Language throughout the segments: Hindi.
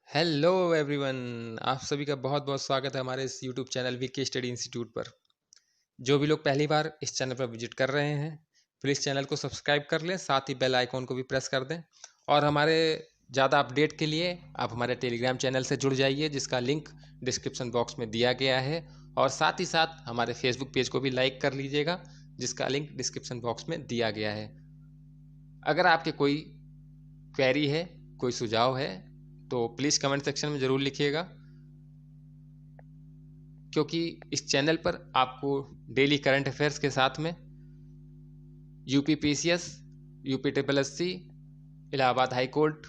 हेलो एवरीवन, आप सभी का बहुत बहुत स्वागत है हमारे इस YouTube channel VK study institute पर। जो भी लोग पहली बार इस चैनल पर विजिट कर रहे हैं, प्लीज़ चैनल को सब्सक्राइब कर लें, साथ ही बेल आइकॉन को भी प्रेस कर दें। और हमारे ज़्यादा अपडेट के लिए आप हमारे टेलीग्राम चैनल से जुड़ जाइए, जिसका लिंक डिस्क्रिप्शन बॉक्स में दिया गया है। और साथ ही साथ हमारे फेसबुक पेज को भी लाइक कर लीजिएगा, जिसका लिंक डिस्क्रिप्शन बॉक्स में दिया गया है। अगर आपके कोई क्वेरी है, कोई सुझाव है, तो प्लीज़ कमेंट सेक्शन में ज़रूर लिखिएगा, क्योंकि इस चैनल पर आपको डेली करंट अफेयर्स के साथ में UP PCS, UP triple SC, Allahabad high court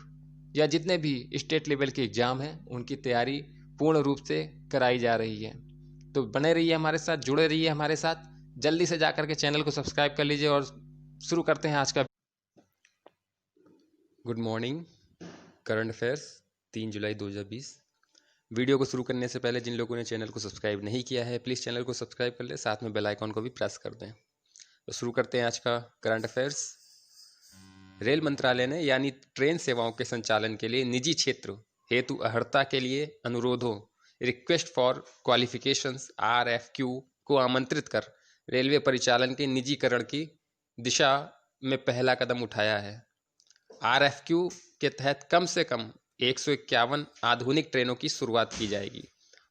या जितने भी स्टेट लेवल के एग्ज़ाम हैं उनकी तैयारी पूर्ण रूप से कराई जा रही है। तो बने रहिए हमारे साथ, जुड़े रहिए हमारे साथ। जल्दी से जाकर के चैनल को सब्सक्राइब कर लीजिए और शुरू करते हैं आज का। Good morning. करंट अफेयर्स 3 जुलाई 2020। वीडियो को शुरू करने से पहले जिन लोगों ने चैनल को सब्सक्राइब नहीं किया है, प्लीज़ चैनल को सब्सक्राइब कर लें, साथ में बेल आइकॉन को भी प्रेस कर दें। तो शुरू करते हैं आज का करंट अफेयर्स। रेल मंत्रालय ने यानी ट्रेन सेवाओं के संचालन के लिए निजी क्षेत्र हेतु अर्हता के लिए अनुरोधों रिक्वेस्ट फॉर क्वालिफिकेशंस RFQ को आमंत्रित कर रेलवे परिचालन के निजीकरण की दिशा में पहला कदम उठाया है। RFQ के तहत कम से कम 151 आधुनिक ट्रेनों की शुरुआत की जाएगी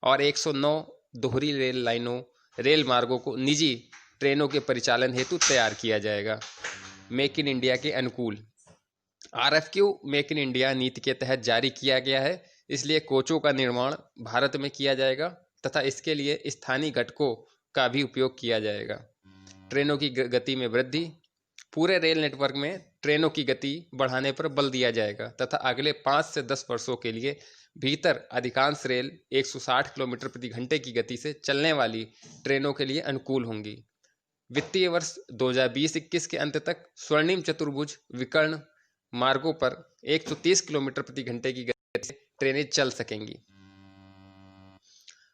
और 109 दोहरी रेल लाइनों, रेल मार्गों को निजी ट्रेनों के परिचालन हेतु तैयार किया जाएगा। मेक इन इंडिया के अनुकूल RFQ मेक इन इंडिया नीति के तहत जारी किया गया है, इसलिए कोचों का निर्माण भारत में किया जाएगा तथा इसके लिए स्थानीय घटकों का भी उपयोग किया जाएगा। ट्रेनों की गति में वृद्धि। पूरे रेल नेटवर्क में ट्रेनों की गति बढ़ाने पर बल दिया जाएगा तथा अगले 5 से 10 वर्षों के लिए भीतर अधिकांश रेल 160 किलोमीटर प्रति घंटे की गति से चलने वाली ट्रेनों के लिए अनुकूल होंगी। वित्तीय वर्ष 2020-21 के अंत तक स्वर्णिम चतुर्भुज विकर्ण मार्गों पर 130 किलोमीटर प्रति घंटे की गति से ट्रेनें चल सकेंगी।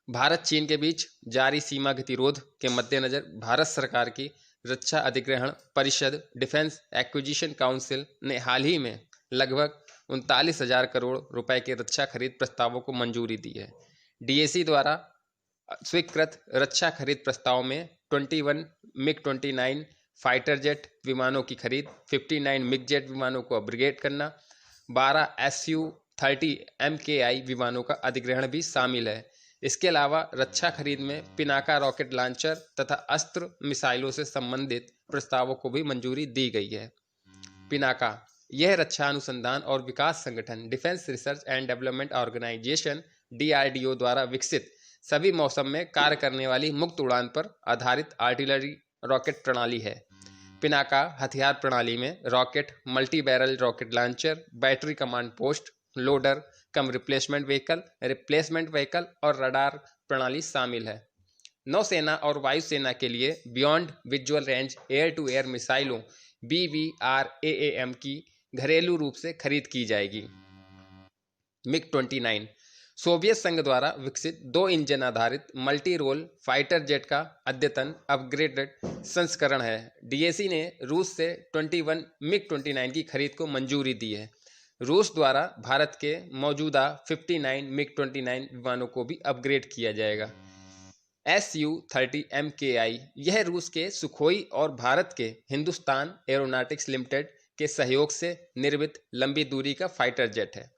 भारत चीन के बीच जारी सीमा गतिरोध के मद्देनजर भारत सरकार की रक्षा अधिग्रहण परिषद डिफेंस एक्विजिशन काउंसिल ने हाल ही में लगभग 39,000 करोड़ रुपए के रक्षा खरीद प्रस्तावों को मंजूरी दी है। DAC द्वारा स्वीकृत रक्षा खरीद प्रस्ताव में 21 MiG-29 फाइटर जेट विमानों की खरीद, 59 मिग जेट विमानों को अपग्रेड करना, 12 Su-30 MKI विमानों का अधिग्रहण भी शामिल है। इसके अलावा रक्षा खरीद में पिनाका रॉकेट लॉन्चर तथा अस्त्र मिसाइलों से संबंधित प्रस्तावों को भी मंजूरी दी गई है। पिनाका यह रक्षा अनुसंधान और विकास संगठन defence research and development organisation DRDO द्वारा विकसित सभी मौसम में कार्य करने वाली मुक्त उड़ान पर आधारित आर्टिलरी रॉकेट प्रणाली है। पिनाका हथियार प्रणाली में rocket, multi barrel rocket launcher, battery command post, loader cum replacement vehicle और रडार प्रणाली शामिल है। नौसेना और वायुसेना के लिए beyond visual range air to air मिसाइलों BVRAAM की घरेलू रूप से खरीद की जाएगी। MiG-29 सोवियत संघ द्वारा विकसित 2 इंजन आधारित मल्टी रोल फाइटर जेट का अद्यतन अपग्रेडेड संस्करण है। DAC ने रूस से 21 MiG-29 की खरीद को मंजूरी दी है। रूस द्वारा भारत के मौजूदा 59 MiG-29 विमानों को भी अपग्रेड किया जाएगा। Su-30 MKI यह रूस के सुखोई और भारत के हिंदुस्तान एरोनॉटिक्स लिमिटेड के सहयोग से निर्मित लंबी दूरी का फाइटर जेट है।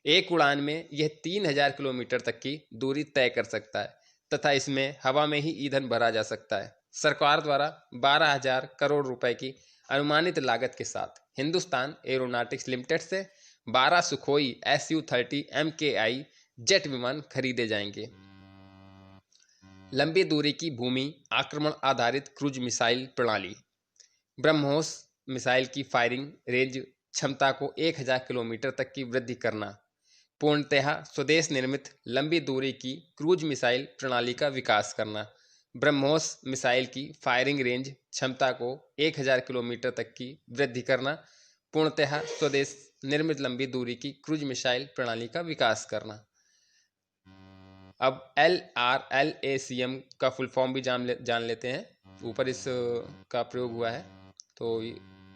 एक उड़ान में यह 3000 किलोमीटर तक की दूरी तय कर सकता है तथा इसमें हवा में ही ईंधन भरा जा सकता है। सरकार द्वारा 12,000 करोड़ रुपए की अनुमानित लागत के साथ हिंदुस्तान एरोनॉटिक्स लिमिटेड से 12 सुखोई Su-30 MKI जेट विमान खरीदे जाएंगे। लंबी दूरी की भूमि आक्रमण आधारित क्रूज मिसाइल प्रणाली। ब्रह्मोस मिसाइल की फायरिंग रेंज क्षमता को 1000 किलोमीटर तक की वृद्धि करना। पूर्णतः स्वदेश निर्मित लंबी दूरी की क्रूज मिसाइल प्रणाली का विकास करना। ब्रह्मोस मिसाइल की फायरिंग रेंज क्षमता को 1000 किलोमीटर तक की वृद्धि करना। पूर्णतः स्वदेश निर्मित लंबी दूरी की क्रूज मिसाइल प्रणाली का विकास करना। अब LRLACM का फुल फॉर्म भी जान लेते हैं। ऊपर इस का प्रयोग हुआ है, तो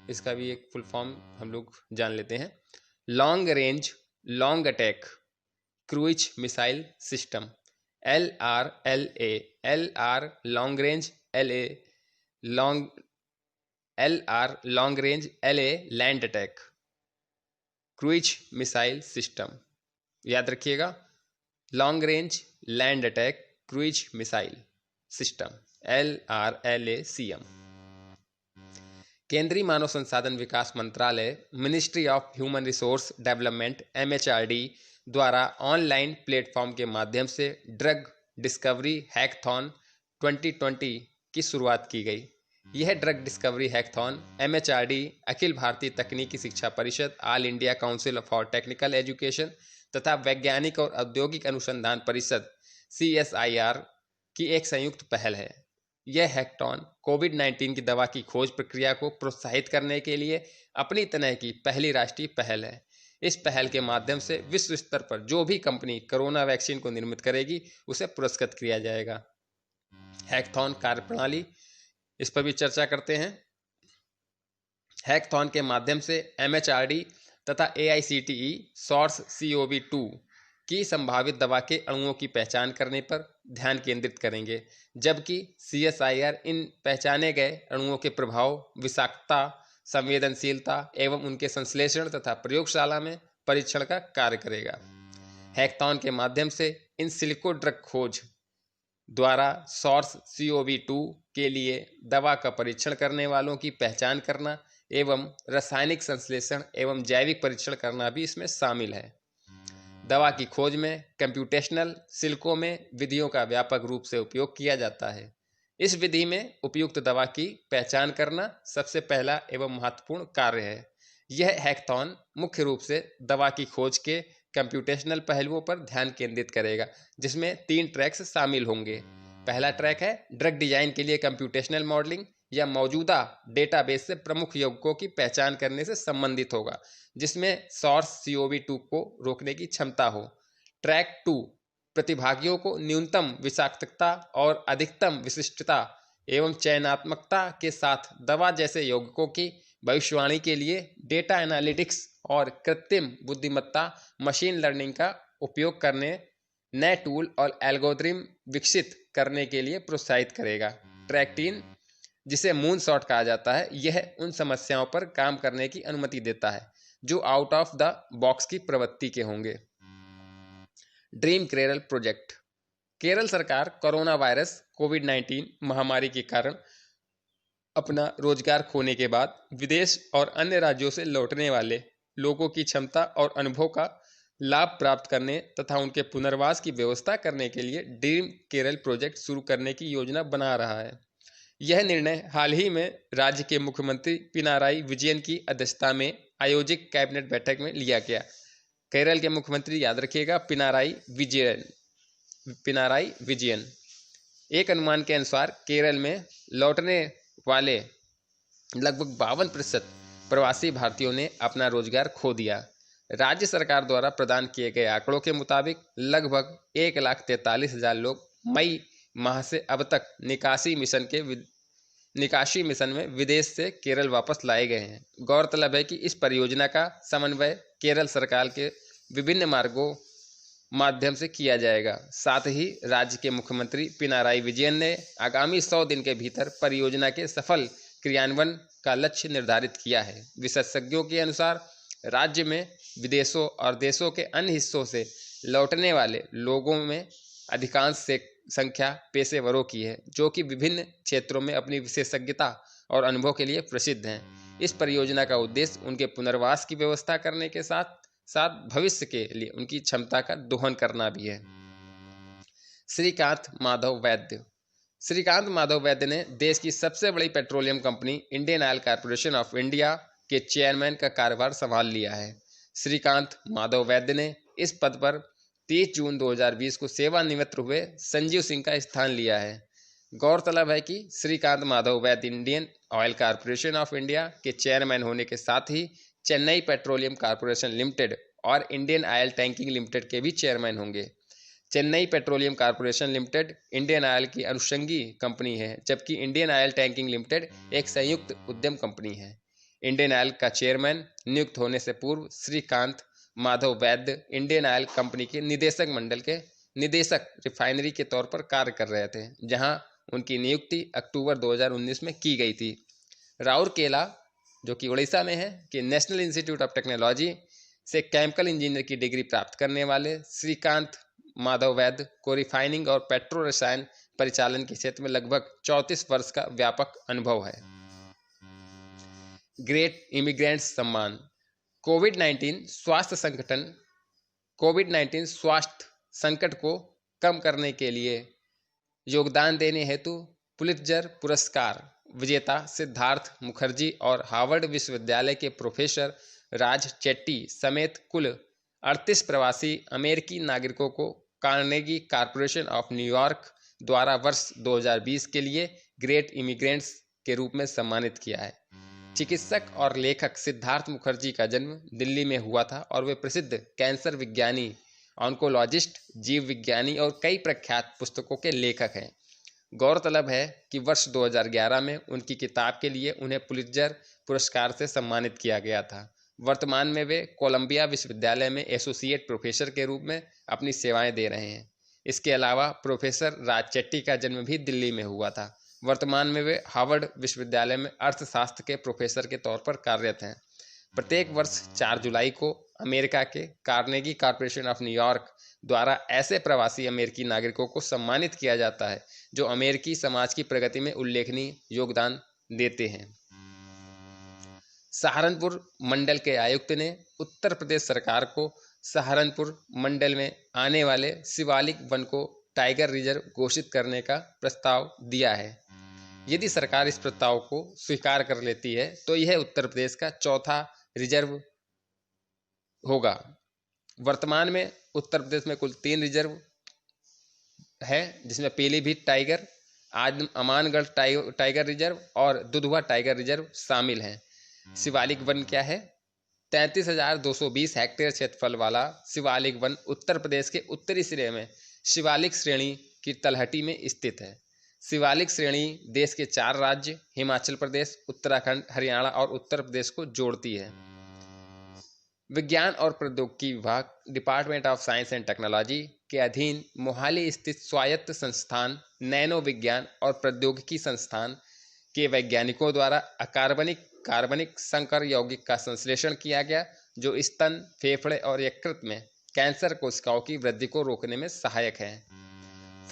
इसका भी एक फुल फॉर्म हम लोग जान लेते हैं। Long range long attack cruise missile system, LR long range, long range, LA land attack. Cruise missile system याद रखिएगा, long range land attack cruise missile system, LRLACM। केंद्रीय मानव संसाधन विकास मंत्रालय, ministry of human resource development MHRD द्वारा ऑनलाइन प्लेटफॉर्म के माध्यम से ड्रग डिस्कवरी हैकथॉन 2020 की शुरुआत की गई। यह drug discovery hackathon MHRD, Akhil Bharatiya तकनीकी शिक्षा परिषद, all India council for technical education तथा वैज्ञानिक और औद्योगिक अनुसंधान परिषद CSIR की एक संयुक्त पहल है। यह हैकथॉन कोविड-19 की दवा की खोज प्रक्रिया को प्रोत्साहित करने के लिए अपनी तरह की पहली राष्ट्रीय पहल है। इस पहल के माध्यम से विश्व स्तर पर जो भी कंपनी कोरोना वैक्सीन को निर्मित करेगी उसे पुरस्कृत किया जाएगा। हैकथॉन कार्यप्रणाली, इस पर भी चर्चा करते हैं। हैकथॉन के माध्यम से MHRD तथा AICTE SARS-CoV-2 की संभावित दवा के अणुओं की पहचान करने पर ध्यान केंद्रित करेंगे, जबकि CSIR इन पहचाने गए अणुओं के प्रभाव, विषाक्तता, संवेदनशीलता एवं उनके संश्लेषण तथा प्रयोगशाला में परीक्षण का कार्य करेगा। हैकथॉन के माध्यम से इन सिलिको ड्रग खोज द्वारा SARS-CoV-2 के लिए दवा का परीक्षण करने वालों की पहचान करना एवं रासायनिक संश्लेषण एवं जैविक परीक्षण करना भी इसमें शामिल है। दवा की खोज में कंप्यूटेशनल सिलिको में विधियों का व्यापक रूप से उपयोग किया जाता है। इस विधि में उपयुक्त दवा की पहचान करना सबसे पहला एवं महत्वपूर्ण कार्य है। यह हैकथॉन मुख्य रूप से दवा की खोज के कंप्यूटेशनल पहलुओं पर ध्यान केंद्रित करेगा, जिसमें 3 ट्रैक्स शामिल होंगे। पहला ट्रैक है ड्रग डिजाइन के लिए कंप्यूटेशनल मॉडलिंग, या मौजूदा डेटाबेस से प्रमुख यौगिकों की पहचान करने से संबंधित होगा, जिसमें SARS-CoV-2 को रोकने की क्षमता हो। ट्रैक 2 प्रतिभागियों को न्यूनतम विषाक्तता और अधिकतम विशिष्टता एवं चयनात्मकता के साथ दवा जैसे यौगिकों की भविष्यवाणी के लिए डेटा एनालिटिक्स और कृत्रिम बुद्धिमत्ता मशीन लर्निंग का उपयोग करने, नए टूल और एल्गोरिथम विकसित करने के लिए प्रोत्साहित करेगा। ट्रैक 3 जिसे मून शॉट कहा जाता है, यह उन समस्याओं पर काम करने की अनुमति देता है जो आउट ऑफ द बॉक्स की प्रवृत्ति के होंगे। Dream Kerala project. केरल सरकार कोरोना वायरस कोविड-19 महामारी के कारण अपना रोजगार खोने के बाद विदेश और अन्य राज्यों से लौटने वाले लोगों की क्षमता और अनुभव का लाभ प्राप्त करने तथा उनके पुनर्वास की व्यवस्था करने के लिए ड्रीम केरल प्रोजेक्ट शुरू करने की योजना बना रहा है। यह निर्णय हाल ही में राज्य के मुख्यमंत्री पिनाराई विजयन की अध्यक्षता में आयोजित कैबिनेट बैठक में लिया गया। केरल के मुख्यमंत्री याद रखिएगा, पिनाराई विजयन। एक अनुमान के अनुसार केरल में लौटने वाले लगभग 52% प्रवासी भारतीयों ने अपना रोजगार खो दिया। राज्य सरकार द्वारा प्रदान किए गए आंकड़ों के मुताबिक लगभग 1,43,000 लोग मई माह से अब तक निकासी मिशन में विदेश से केरल वापस लाए गए हैं। गौरतलब है कि इस परियोजना का समन्वय केरल सरकार के विभिन्न माध्यम से किया जाएगा। साथ ही राज्य के मुख्यमंत्री पिनाराई विजयन ने आगामी 100 दिन के भीतर परियोजना के सफल क्रियान्वयन का लक्ष्य निर्धारित किया है। विशेषज्ञों के अनुसार राज्य में विदेशों और देशों के अन्य हिस्सों से लौटने वाले लोगों में अधिकांश संख्या पेशेवरों की है, जो कि विभिन्न क्षेत्रों में अपनी विशेषज्ञता और अनुभव के लिए प्रसिद्ध हैं। इस परियोजना का उद्देश्य उनके पुनर्वास की व्यवस्था करने के साथ साथ भविष्य के लिए उनकी क्षमता का दोहन करना भी है। श्रीकांत माधव वैद्य ने देश की सबसे बड़ी petroleum company Indian oil corporation of India के चेयरमैन का कार्यभार संभाल लिया है। श्रीकांत माधव वैद्य ने इस पद पर 30 जून 2020 को सेवानिवृत्त हुए संजीव सिंह का स्थान लिया है। गौरतलब है कि श्रीकांत माधव वैद्य Indian oil corporation of India के चेयरमैन होने के साथ ही चेन्नई पेट्रोलियम कॉर्पोरेशन लिमिटेड और इंडियन ऑयल टैंकिंग लिमिटेड के भी चेयरमैन होंगे। Chennai petroleum corporation limited Indian oil की अनुषंगी कंपनी है, जबकि इंडियन ऑयल टैंकिंग लिमिटेड एक संयुक्त उद्यम कंपनी है। इंडियन ऑयल का चेयरमैन नियुक्त होने से पूर्व श्रीकांत माधव वैद्य इंडियन ऑयल कंपनी के निदेशक मंडल के निदेशक रिफाइनरी के तौर पर कार्य कर रहे थे, जहां उनकी नियुक्ति अक्टूबर 2019 में की गई थी। राउरकेला, जो कि उड़ीसा में है, कि नेशनल इंस्टीट्यूट ऑफ टेक्नोलॉजी से केमिकल इंजीनियर की डिग्री प्राप्त करने वाले श्रीकांत माधव वैद्य को रिफाइनिंग और पेट्रो रसायन परिचालन के क्षेत्र में लगभग 34 वर्ष का व्यापक अनुभव है। ग्रेट इमिग्रेंट्स सम्मान। कोविड-19 स्वास्थ्य संकट को कम करने के लिए योगदान देने हेतु पुलित्जर पुरस्कार विजेता सिद्धार्थ मुखर्जी और हार्वर्ड विश्वविद्यालय के प्रोफेसर राज चेट्टी समेत कुल 38 प्रवासी अमेरिकी नागरिकों को कार्नेगी कॉरपोरेशन ऑफ न्यूयॉर्क द्वारा वर्ष 2020 के लिए ग्रेट इमिग्रेंट्स के रूप में सम्मानित किया है। चिकित्सक और लेखक सिद्धार्थ मुखर्जी का जन्म दिल्ली में हुआ था और वे प्रसिद्ध कैंसर विज्ञानी, ऑन्कोलॉजिस्ट, जीव विज्ञानी और कई प्रख्यात पुस्तकों के लेखक हैं। गौरतलब है कि वर्ष 2011 में उनकी किताब के लिए उन्हें पुलित्जर पुरस्कार से सम्मानित किया गया था। वर्तमान में वे कोलंबिया विश्वविद्यालय में एसोसिएट प्रोफेसर के रूप में अपनी सेवाएं दे रहे हैं। इसके अलावा प्रोफेसर राज चेट्टी का जन्म भी दिल्ली में हुआ था। वर्तमान में वे हार्वर्ड विश्वविद्यालय में अर्थशास्त्र के प्रोफेसर के तौर पर कार्यरत हैं। प्रत्येक वर्ष 4 जुलाई को अमेरिका के कार्नेगी कॉरपोरेशन ऑफ न्यूयॉर्क द्वारा ऐसे प्रवासी अमेरिकी नागरिकों को सम्मानित किया जाता है जो अमेरिकी समाज की प्रगति में उल्लेखनीय योगदान देते हैं। सहारनपुर मंडल के आयुक्त ने उत्तर प्रदेश सरकार को सहारनपुर मंडल में आने वाले शिवालिक वन को टाइगर रिजर्व घोषित करने का प्रस्ताव दिया है। यदि सरकार इस प्रस्ताव को स्वीकार कर लेती है तो यह उत्तर प्रदेश का चौथा रिजर्व होगा। वर्तमान में उत्तर प्रदेश में कुल 3 रिजर्व है, जिसमें Pilibhit tiger, Amangarh tiger reserve और दुधवा टाइगर रिजर्व शामिल हैं। शिवालिक वन क्या है? 33,220 हेक्टेयर क्षेत्रफल वाला शिवालिक वन उत्तर प्रदेश के उत्तरी सिरे में शिवालिक श्रेणी की तलहटी में स्थित है। शिवालिक श्रेणी देश के 4 राज्य हिमाचल प्रदेश, उत्तराखंड, हरियाणा और उत्तर प्रदेश को जोड़ती है। विज्ञान और प्रौद्योगिकी विभाग, department of science and technology के अधीन मोहाली स्थित स्वायत्त संस्थान नैनो विज्ञान और प्रौद्योगिकी संस्थान के वैज्ञानिकों द्वारा कार्बनिक संकर यौगिक का संश्लेषण किया गया, जो स्तन, फेफड़े और यकृत में कैंसर कोशिकाओं की वृद्धि को रोकने में सहायक है।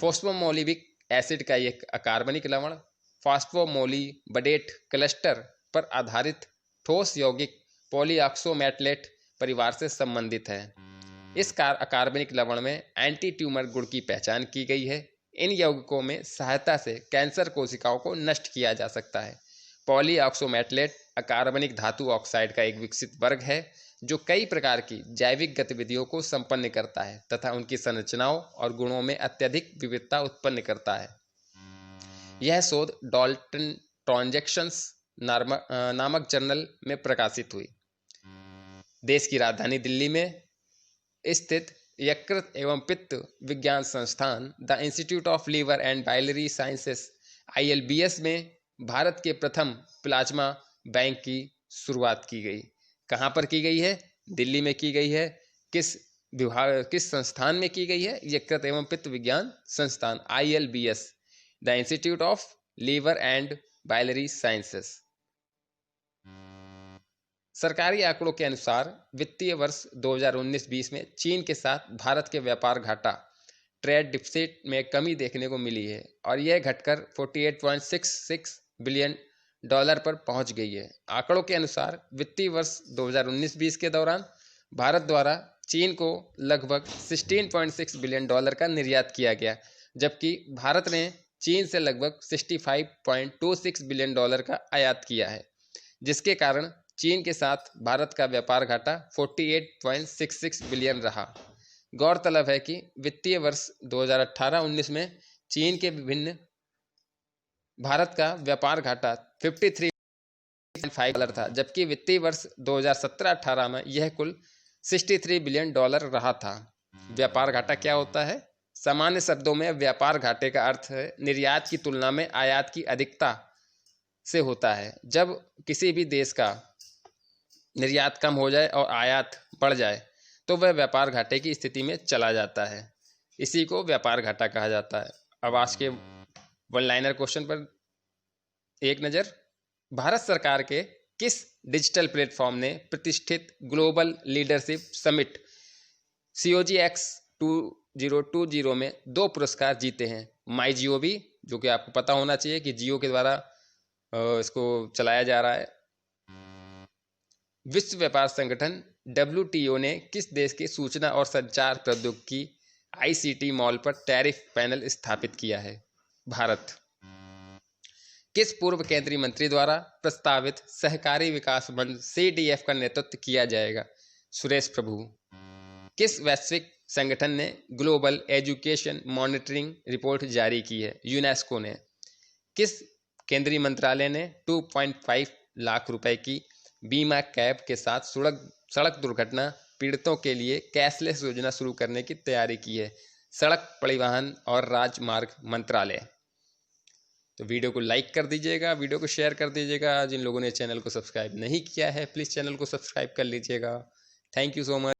फॉस्फोमोलिविक एसिड का एक अकार्बनिक लवण फॉस्फोमोलिबडेट क्लस्टर पर आधारित ठोस यौगिक पॉलीऑक्सोमेटलेट परिवार से संबंधित है। इस अकार्बनिक लवण में एंटी ट्यूमर गुण की पहचान की गई है। इन यौगिकों में सहायता से कैंसर कोशिकाओं को नष्ट किया जा सकता है। पॉलीऑक्सोमेटलेट अकार्बनिक धातु ऑक्साइड का एक विकसित वर्ग है जो कई प्रकार की जैविक गतिविधियों को संपन्न करता है तथा उनकी संरचनाओं और गुणों में अत्यधिक विविधता उत्पन्न करता है। यह शोध डाल्टन ट्रांजैक्शंस नामक जर्नल में प्रकाशित हुई। देश की राजधानी दिल्ली में स्थित यकृत एवं पित्त विज्ञान संस्थान the institute of liver and biliary sciences ILBS में भारत के प्रथम प्लाज्मा बैंक की शुरुआत की गई। कहाँ पर की गई है? दिल्ली में की गई है। किस संस्थान में की गई है? यकृत एवं पित्त विज्ञान संस्थान ILBS, the institute of liver and biliary sciences. सरकारी आंकड़ों के अनुसार वित्तीय वर्ष 2019-20 में चीन के साथ भारत के व्यापार घाटा ट्रेड डिफिसिट में कमी देखने को मिली है और यह घटकर $48.66 बिलियन पर पहुंच गई है। आंकड़ों के अनुसार वित्तीय वर्ष 2019-20 के दौरान भारत द्वारा चीन को लगभग $16.6 बिलियन का निर्यात किया गया, जबकि भारत ने चीन से लगभग $65.26 बिलियन का आयात किया है, जिसके कारण चीन के साथ भारत का व्यापार घाटा 48.66 बिलियन रहा। गौरतलब है कि वित्तीय वर्ष 2018-19 में चीन के विभिन्न भारत का व्यापार घाटा 53.5 था, जबकि वित्तीय वर्ष 2017-18 में यह कुल $63 बिलियन रहा था। व्यापार घाटा क्या होता है? सामान्य शब्दों में व्यापार घाटे का अर्थ है निर्यात की तुलना में आयात की अधिकता से होता है। जब किसी भी देश का निर्यात कम हो जाए और आयात बढ़ जाए तो वह व्यापार घाटे की स्थिति में चला जाता है। इसी को व्यापार घाटा कहा जाता है। अब आज के वन लाइनर क्वेश्चन पर एक नज़र। भारत सरकार के किस डिजिटल प्लेटफॉर्म ने प्रतिष्ठित ग्लोबल लीडरशिप समिट COGX 2020 में 2 पुरस्कार जीते हैं? माई GOV, जो कि आपको पता होना चाहिए कि जियो के द्वारा इसको चलाया जा रहा है। विश्व व्यापार संगठन WTO ने किस देश की सूचना और संचार प्रौद्योगिकी ICT मॉल पर टैरिफ पैनल स्थापित किया है? भारत। किस पूर्व केंद्रीय मंत्री द्वारा प्रस्तावित सहकारी विकास मंच CDF का नेतृत्व किया जाएगा? सुरेश प्रभु। किस वैश्विक संगठन ने ग्लोबल एजुकेशन मॉनिटरिंग रिपोर्ट जारी की है? यूनेस्को ने। किस केंद्रीय मंत्रालय ने 2.5 लाख रुपए की बीमा कैप के साथ सड़क दुर्घटना पीड़ितों के लिए कैशलेस योजना शुरू करने की तैयारी की है? सड़क परिवहन और राजमार्ग मंत्रालय। तो वीडियो को लाइक कर दीजिएगा, वीडियो को शेयर कर दीजिएगा। जिन लोगों ने चैनल को सब्सक्राइब नहीं किया है प्लीज़ चैनल को सब्सक्राइब कर लीजिएगा। Thank you so much.